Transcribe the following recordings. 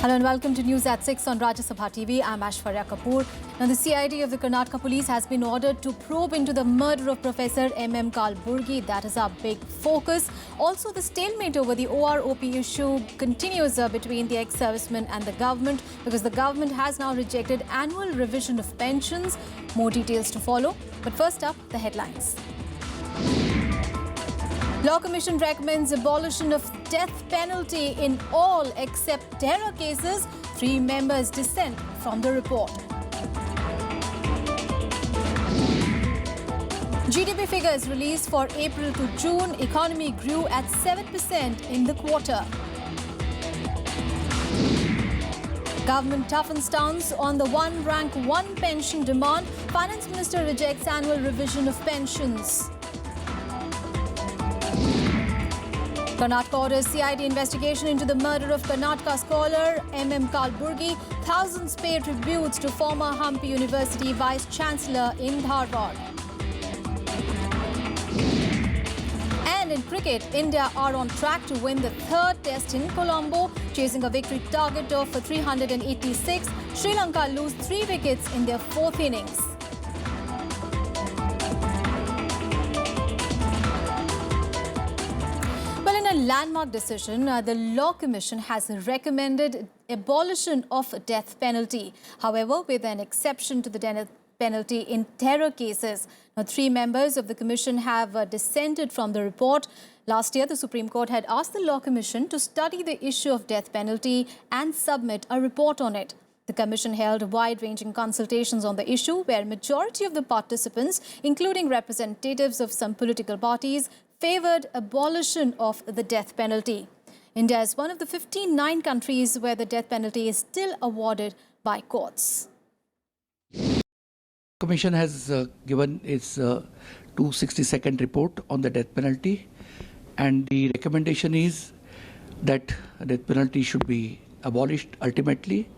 Hello and welcome to News at 6 on Rajya Sabha TV. I'm Aishwarya Kapoor. Now, the CID of the Karnataka police has been ordered to probe into the murder of Professor M.M. Kalburgi. That is our big focus. Also, the stalemate over the OROP issue continues between the ex-servicemen and the government because the government has now rejected annual revision of pensions. More details to follow. But first up, the headlines. Law Commission recommends abolition of death penalty in all except terror cases. 3 members dissent from the report. GDP figures released for April to June. Economy grew at 7% in the quarter. Government toughens stance on the one rank, one pension demand. Finance Minister rejects annual revision of pensions. Karnataka orders CID investigation into the murder of Karnataka scholar M.M. Kalburgi. Thousands pay tributes to former Hampi University Vice Chancellor in Dharwad. And in cricket, India are on track to win the 3rd test in Colombo, chasing a victory target of 386. Sri Lanka lose 3 wickets in their 4th innings. A landmark decision, the Law Commission has recommended abolition of death penalty. However, with an exception to the death penalty in terror cases. Now, 3 members of the Commission have dissented from the report. Last year, the Supreme Court had asked the Law Commission to study the issue of death penalty and submit a report on it. The Commission held wide-ranging consultations on the issue where majority of the participants, including representatives of some political parties, favoured abolition of the death penalty. India is one of the 59 countries where the death penalty is still awarded by courts. The Commission has given its 262nd report on the death penalty, and the recommendation is that death penalty should be abolished ultimately,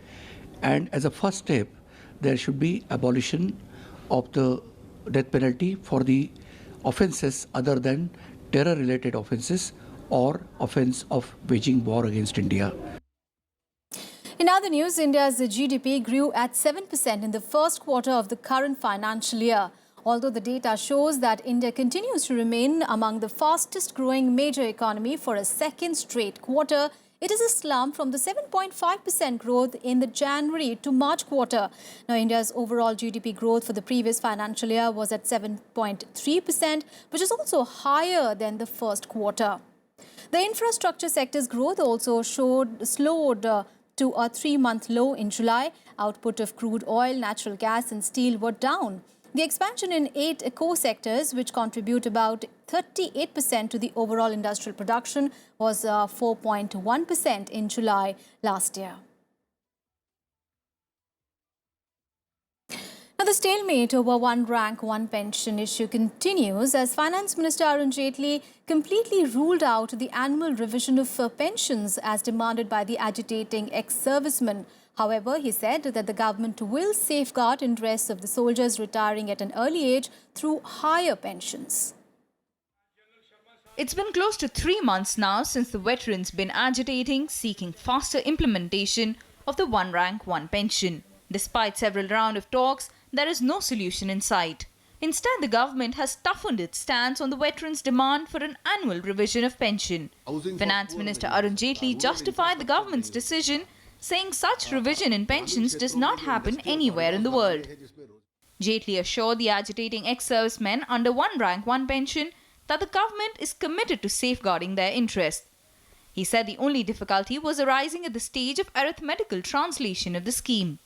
and as a first step there should be abolition of the death penalty for the offences other than terror-related offences or offence of waging war against India. In other news, India's GDP grew at 7% in the first quarter of the current financial year. Although the data shows that India continues to remain among the fastest growing major economy for a second straight quarter, it is a slump from the 7.5% growth in the January to March quarter. Now, India's overall GDP growth for the previous financial year was at 7.3%, which is also higher than the first quarter. The infrastructure sector's growth also slowed to a 3-month low in July. Output of crude oil, natural gas and steel were down. The expansion in 8 core sectors, which contribute about 38% to the overall industrial production, was 4.1% in July last year. Now, the stalemate over one rank, one pension issue continues as Finance Minister Arun Jaitley completely ruled out the annual revision of pensions as demanded by the agitating ex-servicemen. However, he said that the government will safeguard interests of the soldiers retiring at an early age through higher pensions. It's been close to 3 months now since the veterans been agitating, seeking faster implementation of the one rank, one pension. Despite several rounds of talks, there is no solution in sight. Instead, the government has toughened its stance on the veterans' demand for an annual revision of pension. Finance Minister Arun Jaitley justified the government's decision, saying such revision in pensions does not happen anywhere in the world. Jaitley assured the agitating ex-servicemen under one rank, one pension that the government is committed to safeguarding their interests. He said the only difficulty was arising at the stage of arithmetical translation of the scheme.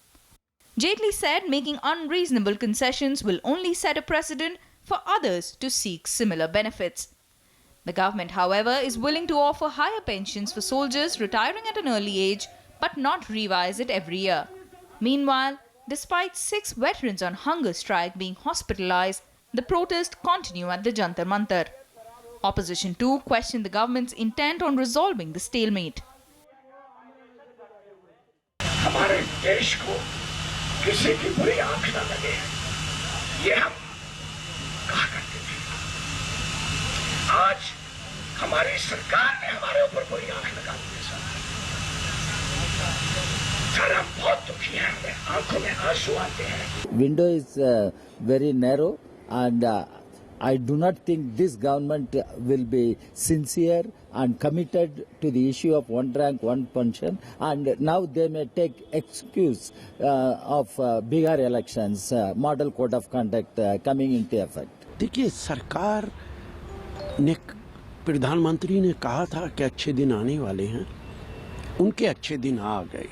Jaitley said making unreasonable concessions will only set a precedent for others to seek similar benefits. The government, however, is willing to offer higher pensions for soldiers retiring at an early age, but not revise it every year. Meanwhile, despite 6 veterans on hunger strike being hospitalized, the protests continue at the Jantar Mantar. Opposition too questioned the government's intent on resolving the stalemate. हमारे देश को किसी की बुरी आंख न लगे, ये हम कहा करते थे। आज हमारी सरकार ने हमारे ऊपर बुरी आंख लगा दी है। सर हम बहुत दुखी हैं, हमें आंखों में आंसू आते हैं। Window is very narrow, and I do not think this government will be sincere and committed to the issue of one rank, one pension, and now they may take excuse of bigger elections, model code of conduct coming into effect. देखिए, सरकार ने, प्रधानमंत्री ने कहा था कि अच्छे दिन आने वाले हैं, उनके अच्छे दिन आ गए,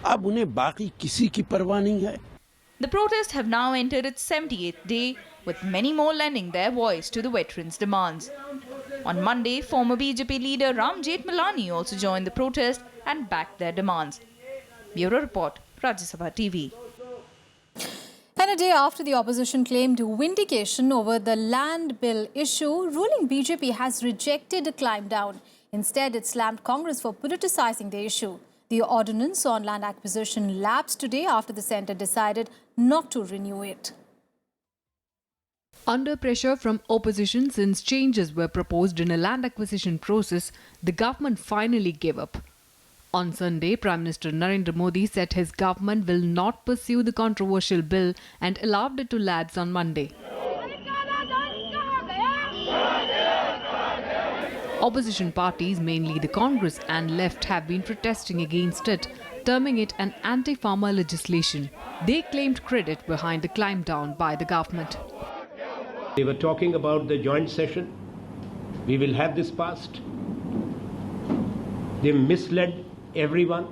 अब उन्हें बाकी किसी की परवाह नहीं है। The protests have now entered its 78th day, with many more lending their voice to the veterans' demands. On Monday, former BJP leader Ram Jethmalani also joined the protest and backed their demands. Bureau Report, Rajya Sabha TV. And a day after the opposition claimed vindication over the land bill issue, ruling BJP has rejected a climb down. Instead, it slammed Congress for politicizing the issue. The ordinance on land acquisition lapsed today after the centre decided not to renew it. Under pressure from opposition since changes were proposed in a land acquisition process, the government finally gave up. On Sunday, Prime Minister Narendra Modi said his government will not pursue the controversial bill and allowed it to lapse on Monday. Opposition parties, mainly the Congress and Left, have been protesting against it, terming it an anti-farmer legislation. They claimed credit behind the climb down by the government. They were talking about the joint session. We will have this passed. They misled everyone.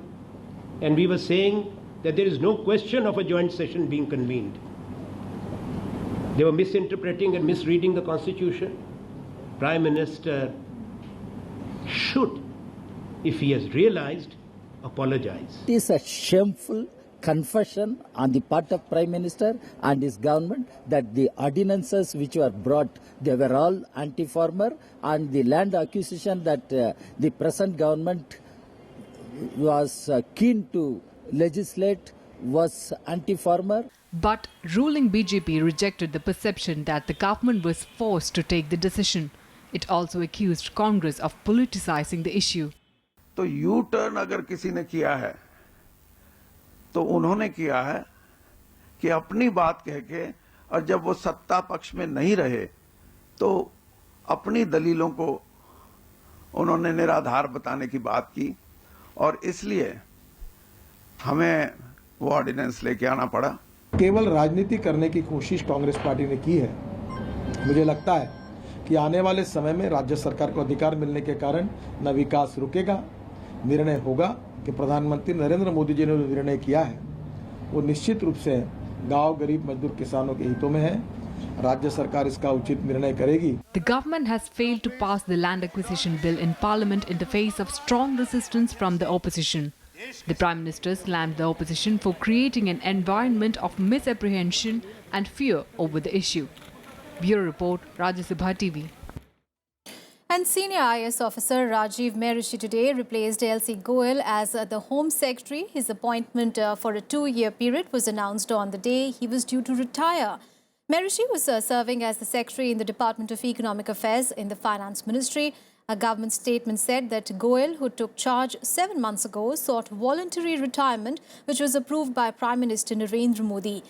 And we were saying that there is no question of a joint session being convened. They were misinterpreting and misreading the Constitution. Prime Minister should, if he has realized, apologize. It is a shameful confession on the part of Prime Minister and his government that the ordinances which were brought, they were all anti-farmer, and the land acquisition that the present government was keen to legislate was anti-farmer. But ruling BJP rejected the perception that the government was forced to take the decision. It also accused Congress of politicizing the issue. तो U turn अगर किसी ने किया है तो उन्होंने किया है कि अपनी बात कह के, और जब वो सत्ता पक्ष में नहीं रहे तो अपनी दलीलों को उन्होंने निराधार बताने की बात की, और इसलिए हमें वो ऑर्डिनेंस लेके आना पड़ा। केवल राजनीति करने की कोशिश कांग्रेस पार्टी ने की है। मुझे लगता है कि आने वाले समय में राज्य सरकार को अधिकार मिलने के कारण न विकास रुकेगा, निर्णय होगा कि प्रधानमंत्री नरेंद्र मोदी जी ने जो निर्णय किया है वो निश्चित रूप से गांव, गरीब, मजदूर, किसानों के हितों में है। राज्य सरकार इसका उचित निर्णय करेगी। The government has failed to pass the land acquisition bill in parliament in the face of strong resistance from the opposition. The Prime Minister slammed the opposition for creating an environment of misapprehension and fear over the issue. Bureau Report, Rajya Sabha TV. And senior IS officer Rajiv Merishi today replaced LC Goel as the Home Secretary. His appointment for a 2-year period was announced on the day he was due to retire. Merishi was serving as the Secretary in the Department of Economic Affairs in the Finance Ministry. A government statement said that Goel, who took charge 7 months ago, sought voluntary retirement, which was approved by Prime Minister Narendra Modi.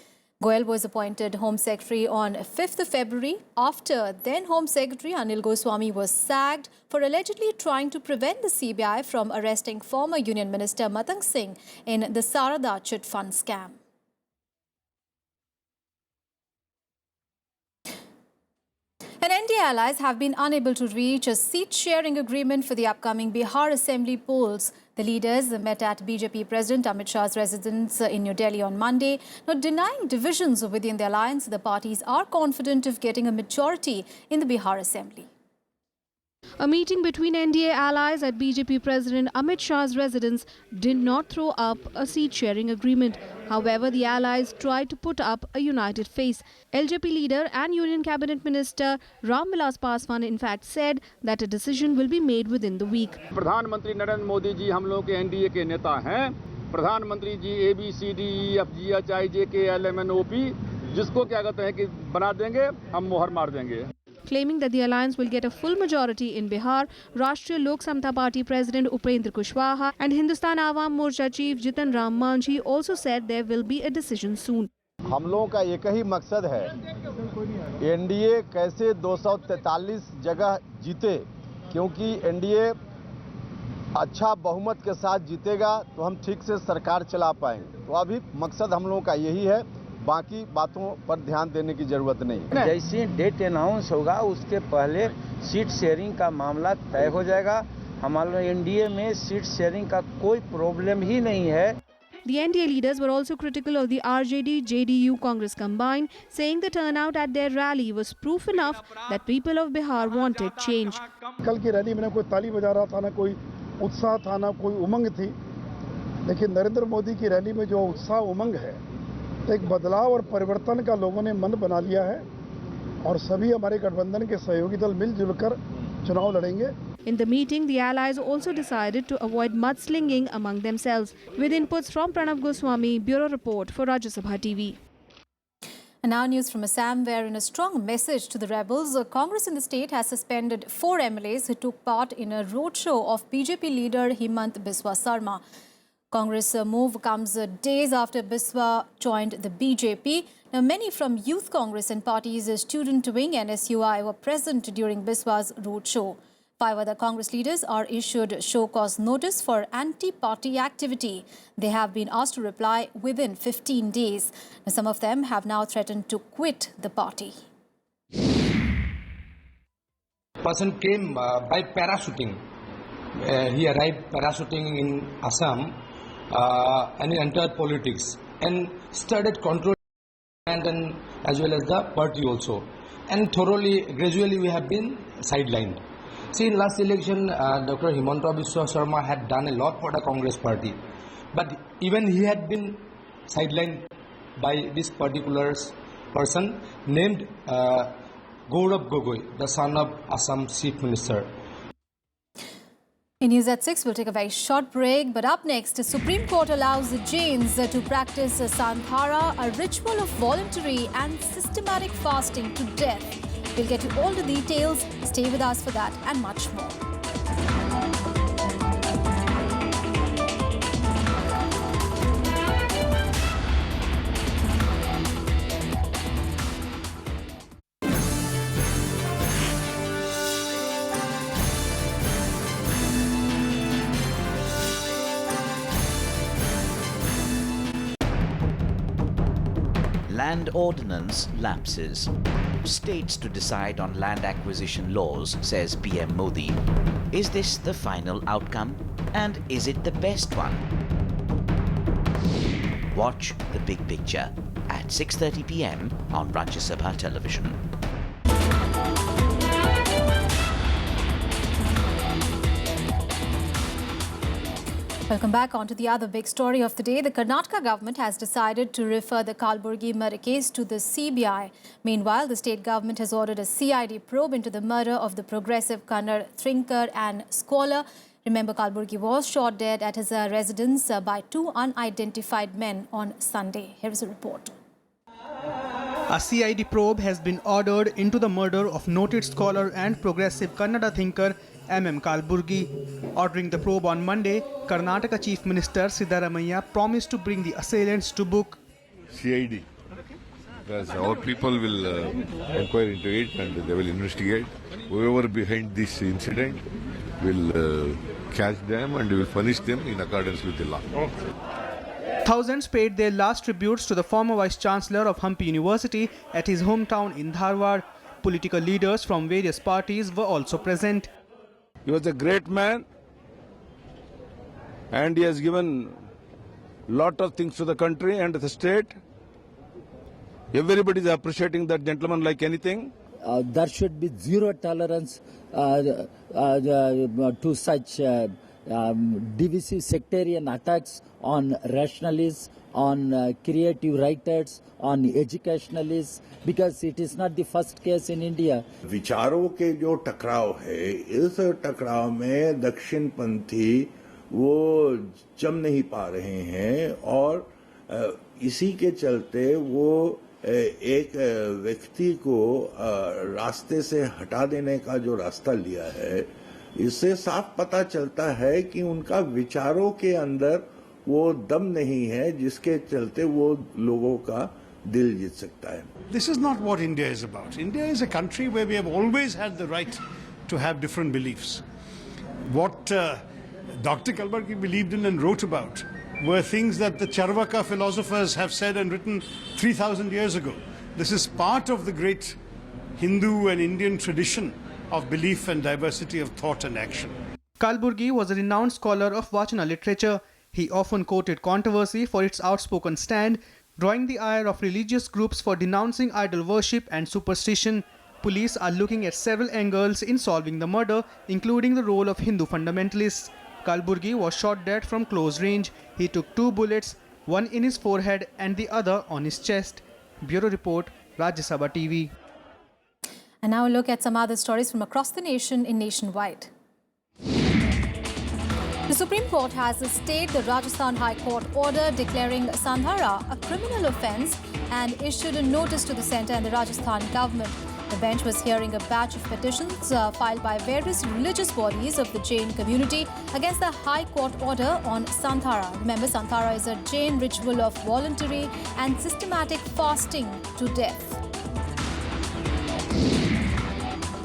Goel was appointed Home Secretary on 5th of February after then Home Secretary Anil Goswami was sacked for allegedly trying to prevent the CBI from arresting former Union Minister Matang Singh in the Sarada chit fund scam. And NDA allies have been unable to reach a seat-sharing agreement for the upcoming Bihar Assembly polls. The leaders met at BJP President Amit Shah's residence in New Delhi on Monday. Not denying divisions within the alliance, the parties are confident of getting a majority in the Bihar Assembly. A meeting between NDA allies at BJP President Amit Shah's residence did not throw up a seat-sharing agreement. However, the allies tried to put up a united face. LJP leader and Union Cabinet Minister Ram Vilas Paswan in fact said that a decision will be made within the week. प्रधानमंत्री नरेंद्र मोदी जी हम लोगों के NDA के नेता हैं। प्रधानमंत्री जी ABCDEFGHIJKLMNOP जिसको क्या कहते हैं कि बना देंगे, हम मोहर मार देंगे। Claiming that the alliance will get a full majority in Bihar, Rashtriya Lok Samta Party President Upendra Kushwaha and Hindustan Awam Morcha Chief Jitan Ram Manjhi also said there will be a decision soon. हम लोगों का एक ही मकसद है NDA कैसे 243 जगह जीते, क्योंकि एनडीए अच्छा बहुमत के साथ जीतेगा तो हम ठीक से सरकार चला पाएंगे। तो अभी मकसद हम लोगों का यही है, बाकी बातों पर ध्यान देने की जरूरत नहीं है। जैसे डेट अनाउंस होगा उसके पहले सीट शेयरिंग का मामला तय हो जाएगा। हमारे एनडीए में सीट शेयरिंग का कोई प्रॉब्लम ही नहीं है। The NDA leaders were also critical of the RJD-JDU Congress combine, saying the turnout at their rally was proof enough that people of Bihar wanted change. कल की रैली में ना कोई ताली बजा रहा था, ना कोई उत्साह था, ना कोई उमंग थी, लेकिन नरेंद्र मोदी की रैली में जो उत्साह उमंग है, एक बदलाव और परिवर्तन का लोगों ने मन बना लिया है और सभी हमारे गठबंधन के सहयोगी दल मिलजुल कर चुनाव लड़ेंगे। In the meeting, the allies also decided to avoid mudslinging among themselves. With inputs from Pranav Goswami, Bureau Report for Rajya Sabha TV. And now news from Assam, where in a strong message to the rebels, Congress in the state has suspended 4 MLAs who took part in a roadshow of BJP leader Himant Biswa Sarma. Congress move comes days after Biswa joined the BJP. Now, many from Youth Congress and party's student wing and SUI were present during Biswa's roadshow. 5 other Congress leaders are issued show-cause notice for anti-party activity. They have been asked to reply within 15 days. Now, some of them have now threatened to quit the party. Person came by parachuting. He arrived parachuting in Assam and he entered politics and started controlling and as well as the party also. And gradually we have been sidelined. See, in last election, Dr. Himanta Biswa Sarma had done a lot for the Congress party. But even he had been sidelined by this particular person named Gaurav Gogoi, the son of Assam Chief Minister. In News at 6, we'll take a very short break. But up next, the Supreme Court allows the Jains to practice Santhara, a ritual of voluntary and systematic fasting to death. We'll get you all the details. Stay with us for that and much more. Land ordinance lapses. States to decide on land acquisition laws, says PM Modi. Is this the final outcome? And is it the best one? Watch the big picture at 6:30 p.m. on Rajya Sabha television. Welcome back. On to the other big story of the day. The Karnataka government has decided to refer the Kalburgi murder case to the CBI. Meanwhile, the state government has ordered a CID probe into the murder of the progressive Kannada thinker and scholar. Remember, Kalburgi was shot dead at his residence by 2 unidentified men on Sunday. Here is a report. A CID probe has been ordered into the murder of noted scholar and progressive Kannada thinker M.M. Kalburgi. Ordering the probe on Monday, Karnataka Chief Minister Siddaramaiah promised to bring the assailants to book. CID. Because our people will inquire into it and they will investigate. Whoever behind this incident will catch them and will punish them in accordance with the law. Thousands paid their last tributes to the former Vice-Chancellor of Hampi University at his hometown in Dharwad. Political leaders from various parties were also present. He was a great man and he has given lot of things to the country and the state. Everybody is appreciating that gentleman like anything. There should be zero tolerance to such divisive sectarian attacks on rationalists, on creative writers, on educationalists, because it is not the first case in India. विचारों के जो टकराव है, इस टकराव में दक्षिणपंथी वो जम नहीं पा रहे हैं और इसी के चलते वो एक व्यक्ति को रास्ते से हटा देने का जो रास्ता लिया है, इससे साफ पता चलता है कि उनका विचारों के अंदर वो दम नहीं है जिसके चलते वो लोगों का दिल जीत सकता है. This is not what India is about. India is a country where we have always had the right to have different beliefs. What Dr. Kalburgi believed in and wrote about were things that the Charvaka philosophers have said and written 3,000 years ago. This is part of the great Hindu and Indian tradition of belief and diversity of thought and action. Kalburgi was a renowned scholar of Vachana literature. He often quoted controversy for its outspoken stand, drawing the ire of religious groups for denouncing idol worship and superstition. Police are looking at several angles in solving the murder, including the role of Hindu fundamentalists. Kalburgi was shot dead from close range. He took 2 bullets, one in his forehead and the other on his chest. Bureau Report, Rajya Sabha TV. And now a look at some other stories from across the nation in Nationwide. The Supreme Court has stayed the Rajasthan High Court order declaring Sandhara a criminal offence and issued a notice to the centre and the Rajasthan government. The bench was hearing a batch of petitions filed by various religious bodies of the Jain community against the High Court order on Sandhara. Remember, Sandhara is a Jain ritual of voluntary and systematic fasting to death.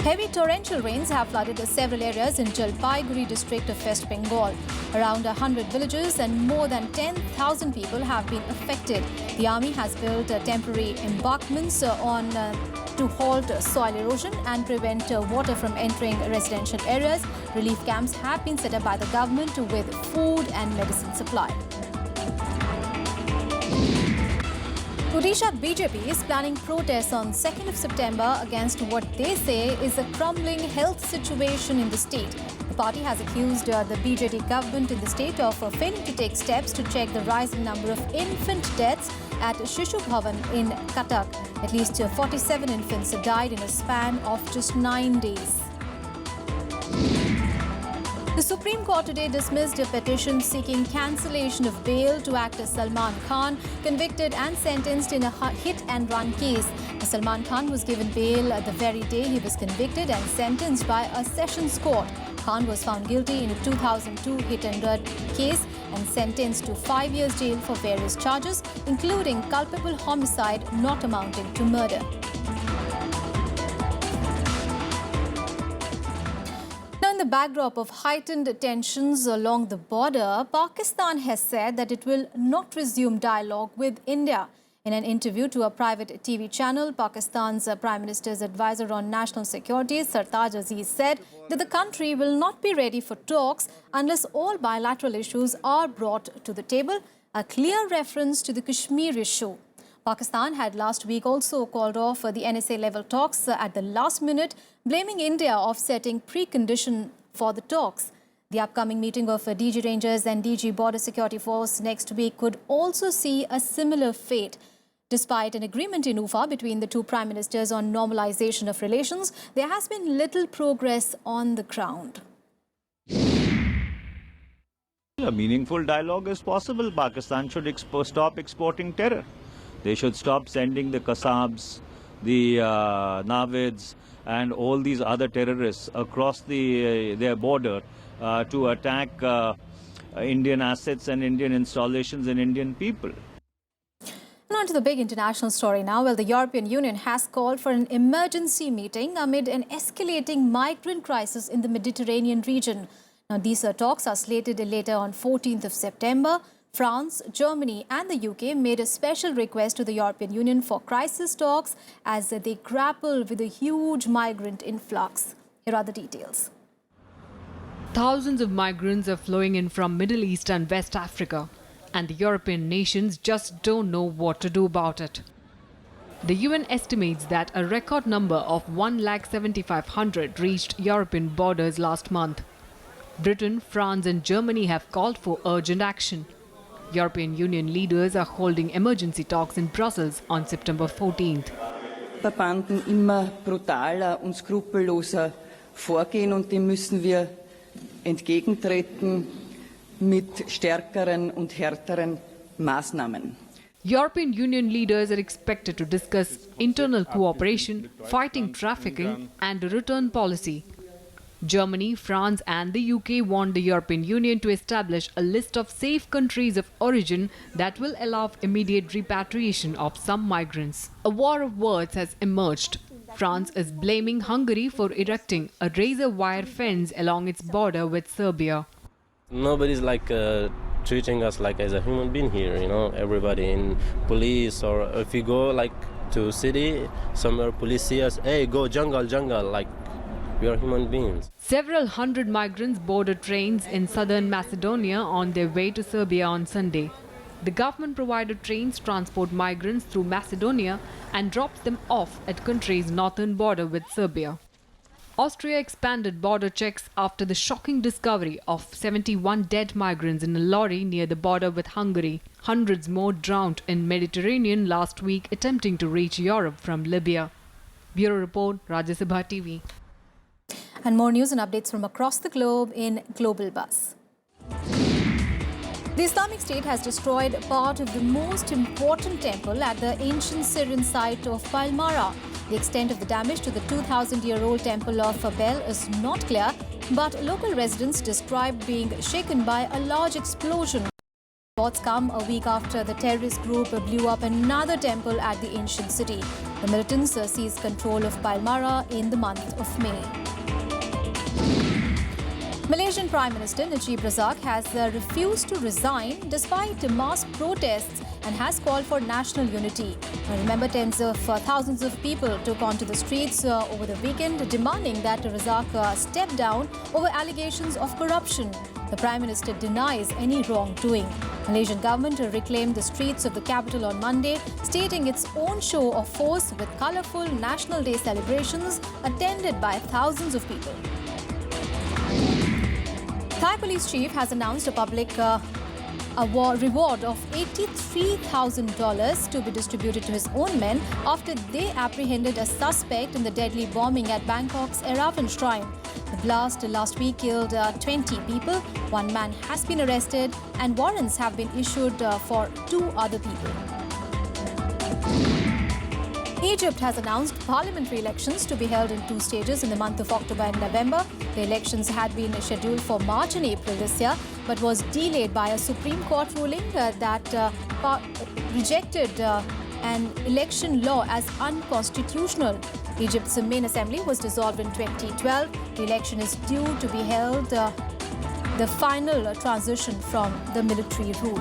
Heavy torrential rains have flooded several areas in Jalpaiguri district of West Bengal. Around 100 villages and more than 10,000 people have been affected. The army has built temporary embankments to halt soil erosion and prevent water from entering residential areas. Relief camps have been set up by the government with food and medicine supply. Odisha BJP is planning protests on 2nd of September against what they say is a crumbling health situation in the state. The party has accused the BJP government in the state of failing to take steps to check the rising number of infant deaths at Shishu Bhavan in Cuttack. At least 47 infants died in a span of just 9 days. The Supreme Court today dismissed a petition seeking cancellation of bail to actor Salman Khan, convicted and sentenced in a hit-and-run case. Salman Khan was given bail the very day he was convicted and sentenced by a sessions court. Khan was found guilty in a 2002 hit-and-run case and sentenced to 5 years jail for various charges, including culpable homicide not amounting to murder. In the backdrop of heightened tensions along the border, Pakistan has said that it will not resume dialogue with India. In an interview to a private TV channel, Pakistan's Prime Minister's advisor on national security, Sartaj Aziz, said that the country will not be ready for talks unless all bilateral issues are brought to the table, a clear reference to the Kashmir issue. Pakistan had last week also called off the NSA-level talks at the last minute, blaming India of setting precondition for the talks. The upcoming meeting of DG Rangers and DG Border Security Force next week could also see a similar fate. Despite an agreement in Ufa between the two prime ministers on normalization of relations, there has been little progress on the ground. A meaningful dialogue is possible. Pakistan should stop exporting terror. They should stop sending the Qassabs, the Navids and all these other terrorists across their border to attack Indian assets and Indian installations and Indian people. And on to the big international story now. Well, the European Union has called for an emergency meeting amid an escalating migrant crisis in the Mediterranean region. Now, these talks are slated later on 14th of September. France, Germany and the UK made a special request to the European Union for crisis talks as they grapple with a huge migrant influx. Here are the details. Thousands of migrants are flowing in from Middle East and West Africa, and the European nations just don't know what to do about it. The UN estimates that a record number of 1,75,000 reached European borders last month. Britain, France and Germany have called for urgent action. European Union leaders are holding emergency talks in Brussels on September 14th. Banden immer brutaler und skrupelloser vorgehen und dem müssen wir entgegentreten mit stärkeren und härteren Maßnahmen. European Union leaders are expected to discuss internal cooperation, fighting trafficking, and a return policy. Germany, France, and the UK want the European Union to establish a list of safe countries of origin that will allow immediate repatriation of some migrants. A war of words has emerged. France is blaming Hungary for erecting a razor wire fence along its border with Serbia. Nobody's treating us like as a human being here, everybody in police, or if you go to city, somewhere police see us, hey, go jungle, like we are human beings. Several hundred migrants boarded trains in southern Macedonia on their way to Serbia on Sunday. The government provided trains transport migrants through Macedonia and drops them off at country's northern border with Serbia. Austria expanded border checks after the shocking discovery of 71 dead migrants in a lorry near the border with Hungary. Hundreds more drowned in Mediterranean last week attempting to reach Europe from Libya. Bureau Report, Rajya Sabha TV. And more news and updates from across the globe in Global Buzz. The Islamic State has destroyed part of the most important temple at the ancient Syrian site of Palmyra. The extent of the damage to the 2,000-year-old temple of Bel is not clear, but local residents described being shaken by a large explosion. Reports come a week after the terrorist group blew up another temple at the ancient city. The militants seized control of Palmyra in the month of May. Malaysian Prime Minister Najib Razak has refused to resign despite mass protests and has called for national unity. Remember, tens of thousands of people took onto the streets over the weekend demanding that Razak step down over allegations of corruption. The Prime Minister denies any wrongdoing. Malaysian government reclaimed the streets of the capital on Monday, stating its own show of force with colourful National Day celebrations attended by thousands of people. Thai police chief has announced a public reward of $83,000 to be distributed to his own men after they apprehended a suspect in the deadly bombing at Bangkok's Erawan Shrine. The blast last week killed 20 people. One man has been arrested and warrants have been issued for 2 other people. Egypt has announced parliamentary elections to be held in 2 stages in the month of October and November. The elections had been scheduled for March and April this year, but was delayed by a Supreme Court ruling that rejected an election law as unconstitutional. Egypt's main assembly was dissolved in 2012. The election is due to be held the final transition from the military rule.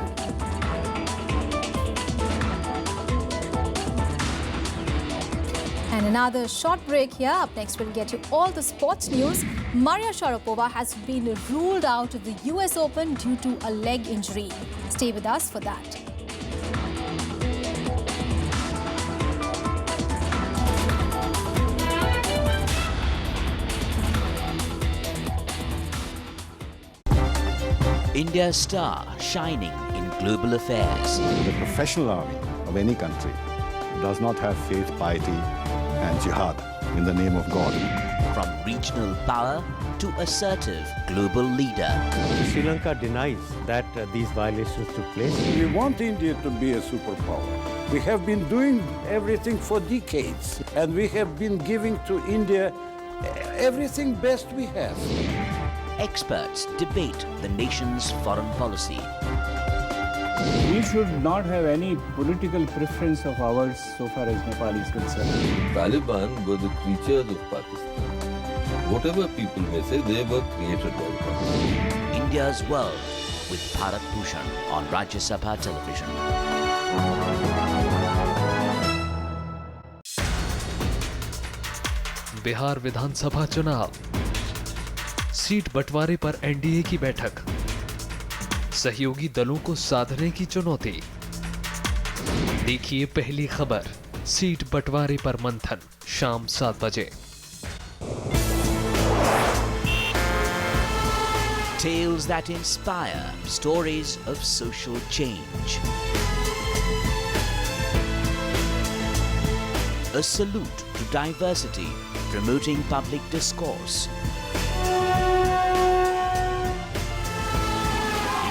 And another short break here. Up next, we'll get you all the sports news. Maria Sharapova has been ruled out of the US Open due to a leg injury. Stay with us for that. India's star shining in global affairs. The professional army of any country does not have faith, piety and jihad in the name of God. From regional power to assertive global leader. Sri Lanka denies that these violations took place. We want India to be a superpower. We have been doing everything for decades, and we have been giving to India everything best we have. Experts debate the nation's foreign policy. We should not have any political preference of ours so far as Nepal is concerned. Taliban were the creatures of Pakistan. Whatever people may say, they were created by Pakistan. India's World with Bharat Bhushan on Rajya Sabha television. Bihar विधानसभा चुनाव, seat बंटवारे पर NDA की बैठक, सहयोगी दलों को साधने की चुनौती। देखिए पहली खबर, सीट बंटवारे पर मंथन, शाम 7 बजे। Tales that inspire, stories of social change. A salute to diversity, promoting public discourse.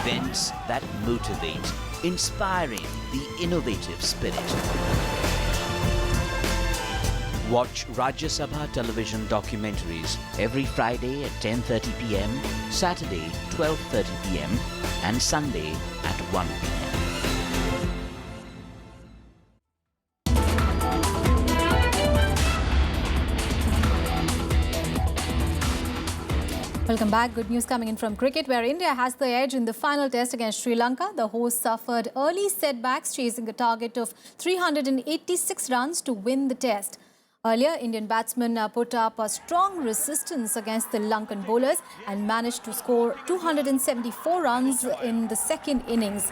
Events events that motivate, inspiring the innovative spirit. Watch Rajya Sabha television documentaries every Friday at 10:30 p.m., Saturday 12:30 p.m. and Sunday at 1 p.m. Welcome back. Good news coming in from cricket, where India has the edge in the final test against Sri Lanka. The hosts suffered early setbacks, chasing a target of 386 runs to win the test. Earlier, Indian batsmen put up a strong resistance against the Lankan bowlers and managed to score 274 runs in the second innings.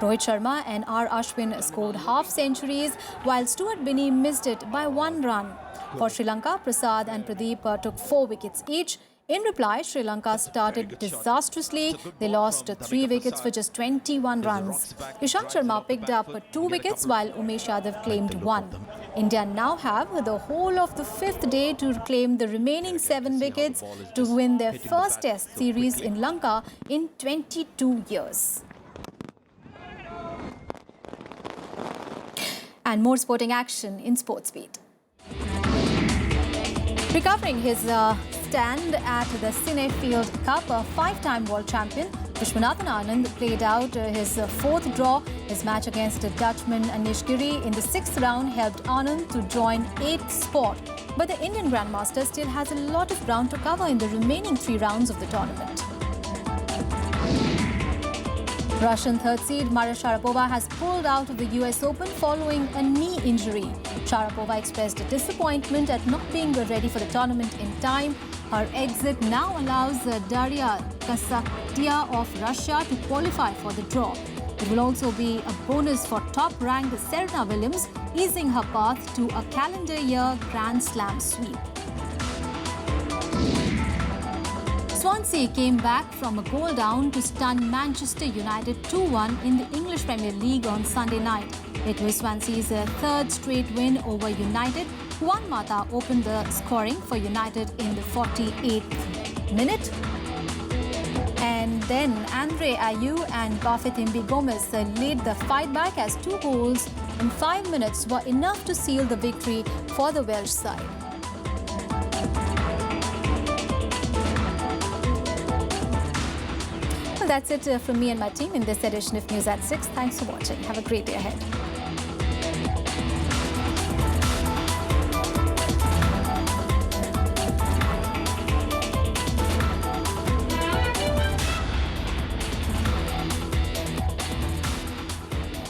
Rohit Sharma and R. Ashwin scored half centuries, while Stuart Binney missed it by 1 run. For Sri Lanka, Prasad and Pradeep took 4 wickets each. In reply, Sri Lanka started disastrously. They lost 3 wickets for just 21 runs. Ishant Sharma picked up 2 wickets while Umesh Yadav claimed 1. India now have the whole of the 5th day to claim the remaining 7 wickets to win their first test series in Lanka in 22 years. And more sporting action in Sportsbeat. Recovering his stand at the Cinefield Cup, a 5-time world champion, Vishwanathan Anand played out his 4th draw. His match against Dutchman Anish Giri in the 6th round helped Anand to join 8th spot. But the Indian Grandmaster still has a lot of ground to cover in the remaining 3 rounds of the tournament. Russian third seed Maria Sharapova has pulled out of the US Open following a knee injury. Sharapova expressed disappointment at not being ready for the tournament in time. Her exit now allows Daria Kasatkina of Russia to qualify for the draw. It will also be a bonus for top-ranked Serena Williams, easing her path to a calendar year Grand Slam sweep. Swansea came back from a goal down to stun Manchester United 2-1 in the English Premier League on Sunday night. It was Swansea's 3rd straight win over United. Juan Mata opened the scoring for United in the 48th minute. And then Andre Ayew and Buffett Imbi Gomez led the fight back as 2 goals in 5 minutes were enough to seal the victory for the Welsh side. Well, that's it from me and my team in this edition of News at 6. Thanks for watching. Have a great day ahead.